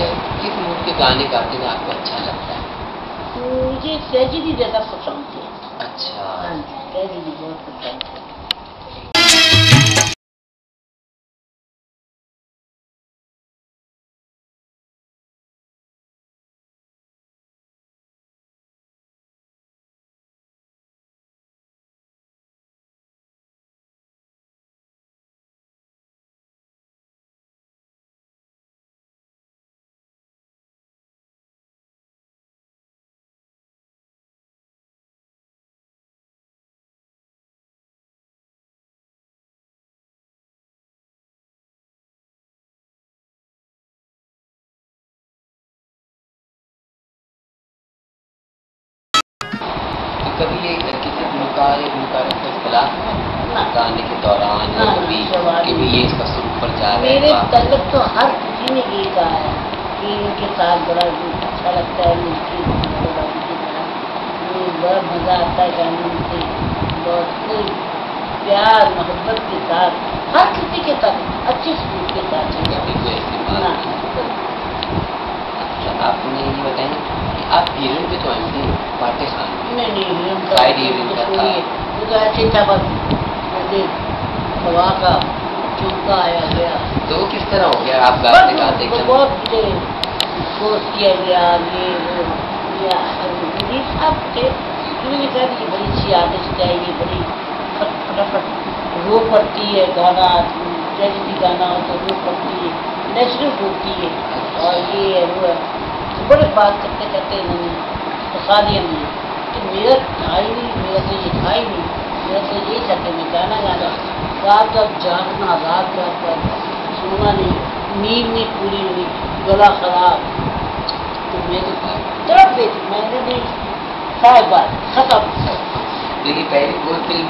किस मूड के गाने गाते हैं आपको अच्छा लगता है? मुझे ट्रेजेडी ज़्यादा पसंद है। अच्छा। हाँ जी, ट्रेजेडी बहुत पसंद है। कभी ये किसी गुलकार का इख्तिलाफ गाने के दौरान या कभी कि भी ये इसका सुर पर जा रहा है? मेरे तलक तो हर किसी ने ये कहा है कि इनके साथ बड़ा अच्छा लगता है, मिलके बड़ा मज़ा आता है गाने से, बहुत प्यार मोहब्बत के साथ, हर किसी के साथ अच्छे स्कूल के साथ। आपने ये बताएं कि आप हीरोइन पे तो आएंगे पाटे खान? नहीं साइड हीरोइन का था वो तो ऐसे था, बस मुझे हवा का चौका आया गया। तो वो किस तरह हो गया? आप गाते गाते बहुत मुझे फोर्स किया गया, ये सब थे। उन्होंने कहा कि बड़ी अच्छी आदत है, ये बड़ी फटाफट रो पड़ती है, गाना ट्रेजेडी गाना हो तो रो पड़ती है, नेचुरल होती है, और ये है वो है। तो बड़े बात करते करते इन्होंने फंसा दिया मुझे। तो मेरा था ही नहीं, मेरा तो ये था ही नहीं, मेरा तो यही था कि मैं गाना गाना, रात रात जागना, रात रात सोना नहीं, नींद नहीं पूरी हुई, गला खराब। तो मेरे तरफ भी मैंने भी सारी बात खत्म। देखिए पहली वो फिल्म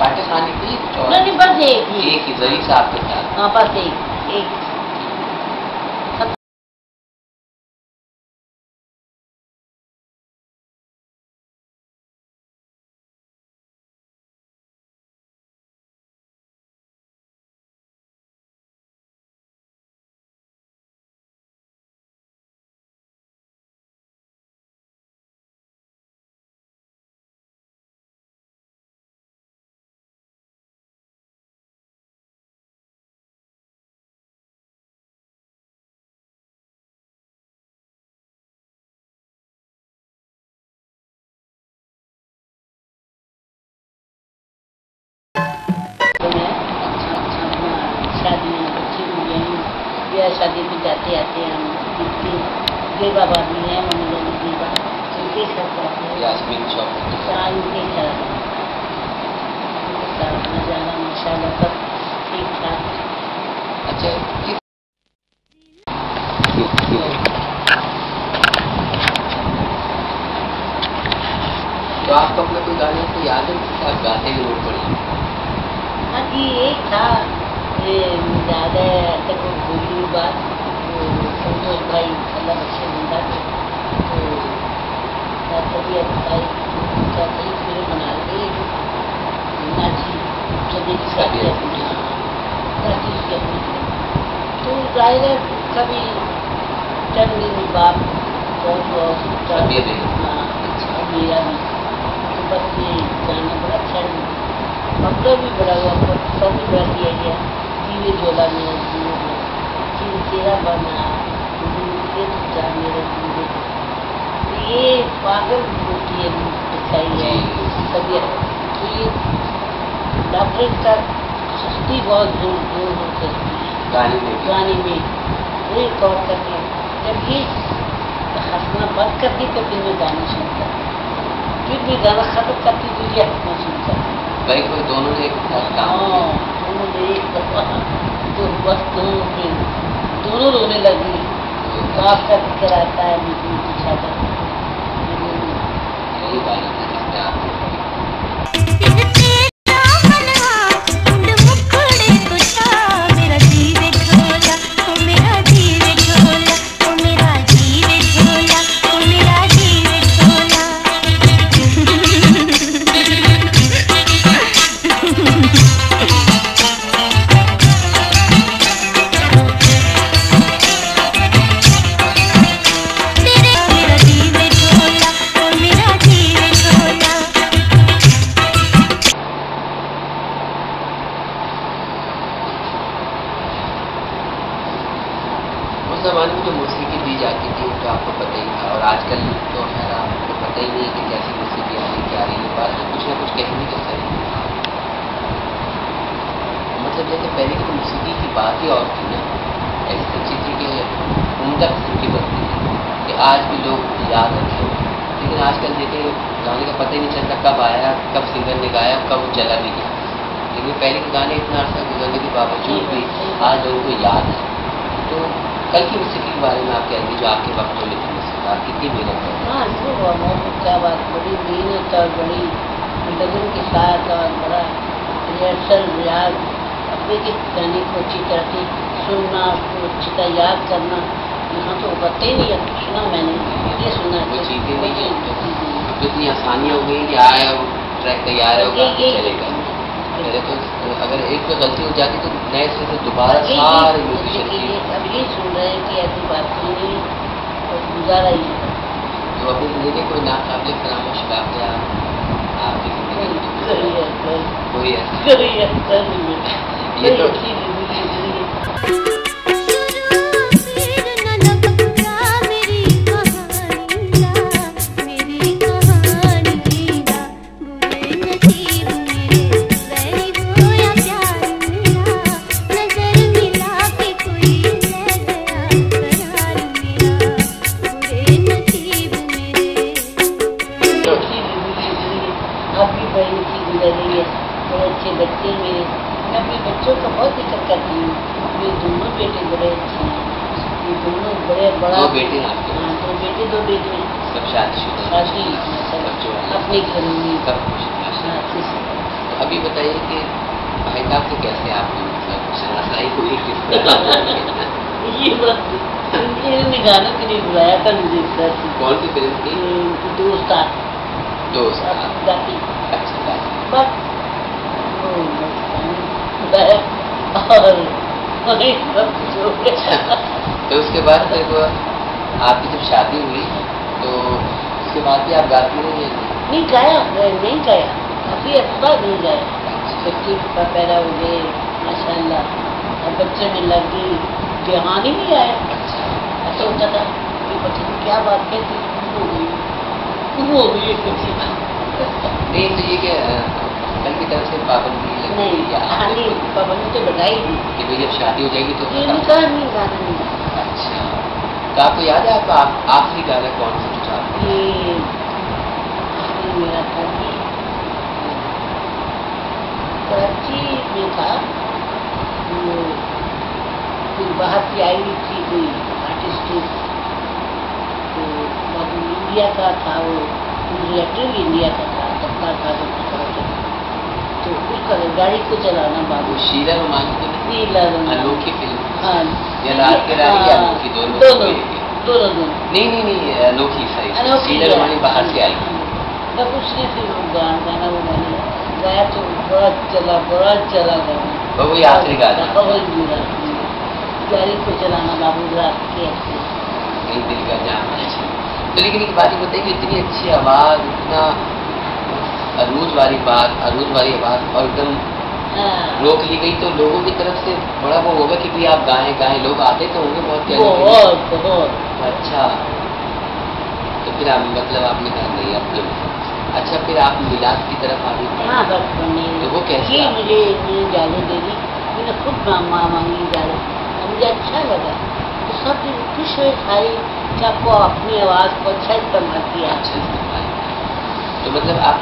पाटे खान की थी? नहीं, बस एक ही जरी साहब के साथ। हाँ, बस एक शादी में जाते आते हैं हम। देवा बाबी है, मम्मी जानी देवा, उनके साथ जाते हैं। यास्मीन चौक उनके साथ में जाना माशाल्लाह सब ठीक ठाक। अच्छा, तो आपको अपने कोई गाने को याद है कि आप गाते हुए पड़ी? हाँ जी, एक था याद है तक वो भूली हुई बात, संतोष भाई अल्लाह बख्शे जिंदा थे, तो तबीयत भाई क्या कई फिल्म बना रही नाची सदी की शादी अपनी, तो जाहिर है कभी चल नहीं बाप बहुत मेरा भी, तो बस ये गाना बड़ा अच्छा मतलब भी बड़ा हुआ, सब भी बड़ा किया गया। जीवे जोला मेरा जीव तेरा बना मेरा जीवे, ये पागल होती है दिखाई है तबीयत। तो ये डॉक्टर का हस्ती बहुत जोर जोर करती है गाने में, वही गौर करके जब ये हंसना बंद करती तो फिर मैं गाना सुनता, फिर भी गाना खत्म करती तो ये हंसना सुनता। भाई कोई दोनों ने एक साथ काम किया? दोनों ने एक दफा तो बस दोनों रोने लगी, माफ कर आता है मुझे पीछा कर। यही गाना था जिसमें आप زمانے میں جو موسیقی دی جاتی تھی وہ تو آپ کو پتہ ہی تھا، اور آج کل تو خیر آپ کو پتہ ہی نہیں کہ کیسی موسیقی آ رہی کیا آ رہی ہے، بات کچھ نہ کچھ کہیں گے سر. مطلب جیسے پہلے کی موسیقی کی بات ہی اور تھی نا، ایسی سچی تھی کہ عمدہ قسم کی بنتی تھی کہ آج بھی لوگ یاد رکھے. لیکن آج کل دیکھیں گانے کا پتہ ہی نہیں چلتا کب آیا، کب سنگر نے گایا، کب وہ چلا بھی گیا. لیکن پہلے کے گانے اتنا عرصہ گزرنے کے باوجود بھی آج لوگوں کو یاد ہے. تو کل کی موسیقی کے بارے میں آپ کہیں گے جو آپ کے وقت میں لکھی موسیقی آپ کتنی محنت کرتے ہیں؟ ہاں کیا بات، بڑی محنت اور بڑی لگن کے ساتھ اور بڑا ریہرسل ریاض، اپنے کے گانے کو اچھی طرح سے سننا، اس کو اچھی طرح یاد کرنا. یہاں تو پتہ ہی نہیں، اب سنا میں نے یہ سنا وہ چیزیں نہیں ہیں جو اتنی آسانیاں ہو گئی کہ آیا وہ ٹریک تیار ہے وہ گانا چلے گا. پہلے تو اگر ایک تو غلطی ہو جاتی تو نئے سرے سے دوبارہ سارے میوزیشین کی اب یہ سن رہے ہیں کہ ایسی بات نہیں اور گزارا ہی ہے. جو اپنی زندگی کوئی ناقابل فراموش واقعہ آپ کی زندگی میں کوئی ایسا یہ تو آپ کی بڑی اچھی گزر رہی ہے، بڑے اچھے بچے میرے. میں اپنے بچوں کا بہت فکر کرتی ہوں. میرے دونوں بیٹے بڑے اچھے ہیں، یہ دونوں بڑے بڑا. دو بیٹے ہیں آپ کے؟ ہاں 2 بیٹے 2 بیٹے. سب شادی شدہ؟ شادی اپنے گھر میں. سب خوش. ابھی بتائیے کہ بھائی صاحب سے کیسے آپ کی مطلب شناسائی ہوئی کس طرح؟ یہ بات انہوں نے گانا کے لیے بلایا تھا مجھے اس طرح سے. کون سی فلم کی؟ دوست گاتی بس تو اس کے بعد پھر آپ کی جب شادی ہوئی تو اس کے بعد بھی آپ گاتی رہی ہیں؟ نہیں گایا کافی اچھا نہیں گایا. بچے پیدا ہو گئے ماشاء اللہ، اور بچے میں لگ گئی جہان ہی نہیں آیا. ایسا ہوتا تھا کہ بچے کی کیا بات کہتی ہو گئی نہیں تو یہ کہ کل کی طرف سے پابندی نہیں پابندی تو بتائی تھی کہ بھائی جب شادی ہو جائے گی تو نہیں گانا نہیں. اچھا تو آپ کو یاد ہے آپ کا آخری گانا کون سا جو چاہتے ہیں؟ یہ میرا تھا کہ کراچی میں تھا، کوئی باہر کی آئی ہوئی تھی کوئی آرٹسٹ، تو انڈیا کا تھا، وہ ڈائریکٹر بھی انڈیا کا تھا، دفتر تھا تو اس کا گاڑی کو چلانا بابو. شیلا رومانی کو نہیں؟ انوکھی فلم. ہاں یا رات کے رانی یا انوکھی دونوں. نہیں انوکھی صحیح. شیلا رومانی باہر سے آئی. تب اس نے پھر وہ گانا وہ میں نے گایا تو بڑا چلا گانا. وہی آخری گانا گاڑی کو چلانا بابو رات کے دل کا جان. تو لیکن ایک بات یہ بتائیے کہ اتنی اچھی آواز، اتنا عروج والی آواز اور ایک دم روک لی گئی تو لوگوں کی طرف سے بڑا وہ ہوگا کہ بھی آپ گائیں لوگ آتے تو ہوں گے بہت. اچھا تو پھر آپ مطلب آپ نے کہا نہیں آپ اچھا پھر آپ میلاد کی طرف آ گئی. ہاں بس تو وہ کیسے مجھے اجازت دے دی، میں نے خود مانگی اجازت، مجھے اچھا لگا تو سب خوش ہوئے ساری کہ آپ کو اپنی آواز کو اچھا استعمال کیا. تو مطلب آپ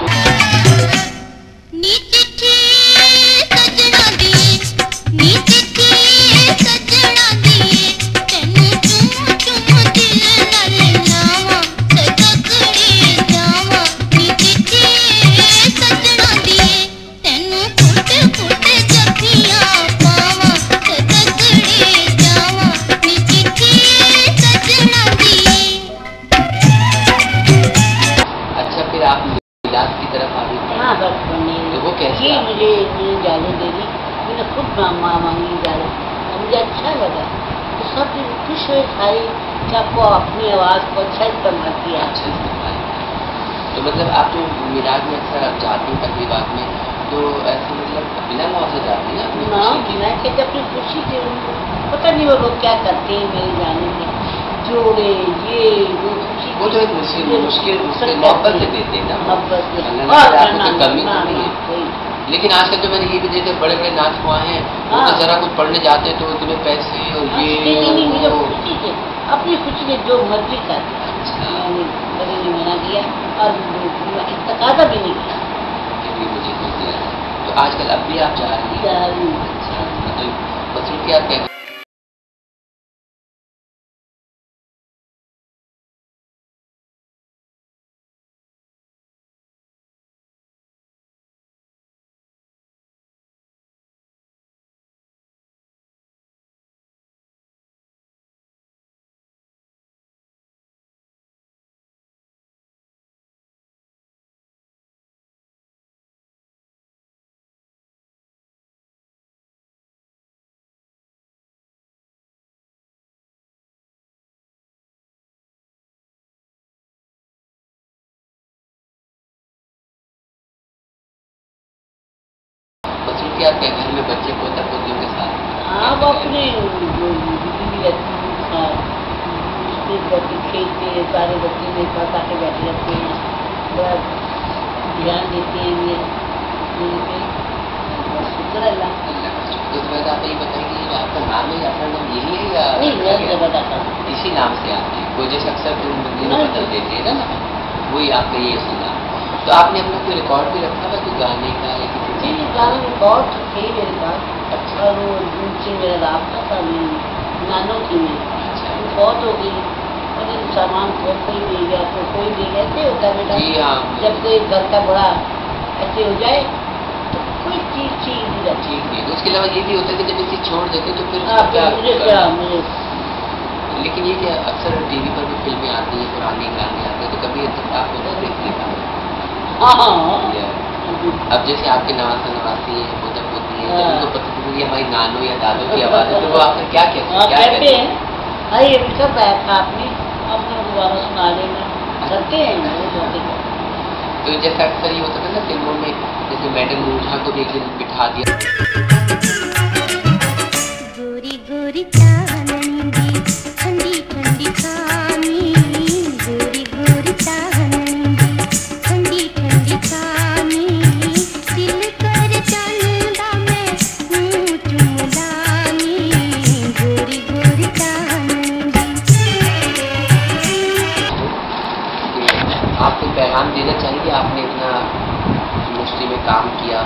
مجھے اجازت دے دی، میں نے خود مانگی اجازت، مجھے اچھا لگا تو سب خوش ہوئے ساری کہ آپ کو اپنی آواز کو اچھا استعمال کیا. تو مطلب آپ جو میلاد میں اکثر آپ جاتی ہیں تقریبات میں تو ایسے مطلب بنا معاوضہ جاتی ہیں؟ میں کہتے اپنی خوشی کے पता नहीं वो लोग क्या करते हैं मेरे जाने में, जोड़े ये वो खुशी वो तो एक मुश्किल मोहब्बत से देते हैं ना, मोहब्बत से। अल्लाह ने आपको तो कमी ना, नहीं ना, है। कोई। लेकिन आजकल तो मैंने ये भी देखे बड़े बड़े नाचुआ हैं, वो हाँ। तो जरा कुछ पढ़ने जाते हैं तो इतने पैसे और नहीं, ये वो। खुशी से अपनी खुशी से जो मर्जी कर, अच्छा। मैंने कभी नहीं मना किया और तकादा भी नहीं किया। ये भी मुझे कुछ दिया है। तो आजकल अब भी आप जा रही हैं? अच्छा, मतलब कि आप क्या मतलब कि आपके घर में बच्चे पोता पोतियों के साथ आप अपने बीवी रहती हैं, उसके बच्चे खेलते हैं, सारे बच्चे मेरे पास आके बैठे रहते हैं, बड़ा ध्यान देते हैं मेरे पे, बस शुक्र है अल्लाह। तो मैं आप ये बताइए कि आपका नाम है, अपना नाम यही है या नहीं मैं जबरदस्त था। इसी नाम से आप हैं? वो जैसे अक्सर फिल्म बंदी में बदल देते हैं ना, वही आपका ये इसी नाम। तो आपने अपना कोई रिकॉर्ड भी रखा था कोई गाने का या किसी जी चीज़ का? गाना रिकॉर्ड थे मेरे पास, अच्छा। और वो उनसे मेरा रास्ता था, नानों की में अच्छा। बहुत हो गई, और इन सामान को कोई ले गया तो कोई ले गया, ऐसे होता है बेटा। जी हाँ। जब कोई घर का बड़ा ऐसे हो जाए तो कोई चीज चीज नहीं रहती। ठीक है, उसके अलावा ये भी होता है कि जब इसे छोड़ देते तो फिर हाँ, क्या मुझे करना? क्या मुझे लेकिन ये क्या अक्सर टीवी पर भी फिल्में आती हैं, पुराने गाने आते हैं, तो कभी इत्तेफाक होता है देखने का? हाँ हाँ या अब जैसे आपके नवासा नवासी है, पोता पोती है, जब हाँ। उनको पता चलता है कि हमारी नानो या दादो की आवाज़ है, तो वो आपसे क्या कहते हैं? हाँ, क्या कहते हैं अरे ये भी सब बैठ था आपने अपना दोबारा सुना लेना, करते हैं वो करते हैं। तो जैसे अक्सर ये होता था ना फिल्मों में, जैसे मैडम नूरजहां को भी एक दिन बिठा दिया, गोरी गोरी चांदी ठंडी ठंडी खानी, गोरी गोरी चांदी ठंडी ठंडी खानी, दिल कर चंदा में चुमलानी, गोरी गोरी चांदी। आपको पैगाम देना चाहिए, आपने इतना इंडस्ट्री में काम किया,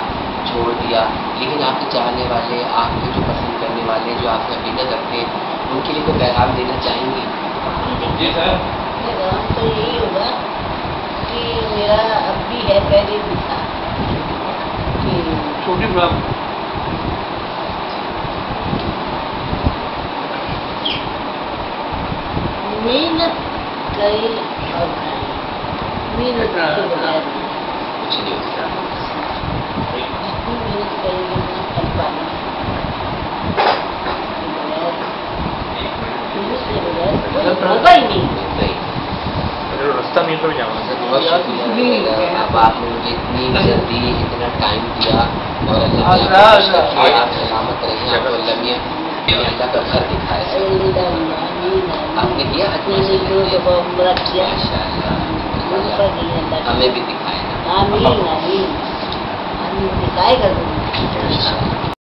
छोड़ दिया, लेकिन आपके चाहने वाले, आपके जो पसंद करने वाले, जो आपका अकीदत रखते हैं, उनके लिए कोई पैगाम देना चाहेंगे? जी सर, पैगाम तो यही होगा कि मेरा अब भी है, पहले भी था कि छोटी फ्रॉक मेहनत करे और खाए, मेहनत के बगैर नहीं। कुछ नहीं होता। जितनी मेहनत करेंगे उतना फल पाएंगे, मेहनत के बगैर कोई होगा ही नहीं। सही। रास्ता नहीं तो जाऊँगा बहुत शुक्रिया, अब आपने मुझे इतनी इज्जत दी, इतना टाइम दिया, और अल्लाह ने आप सलामत रहिए, आपको अल्लाह मियां अल्लाह का घर दिखाए। आपने किया माशाअल्लाह, हमें भी दिखाए ना। आमीन आमीन आमीन, दिखाएगा जरूर।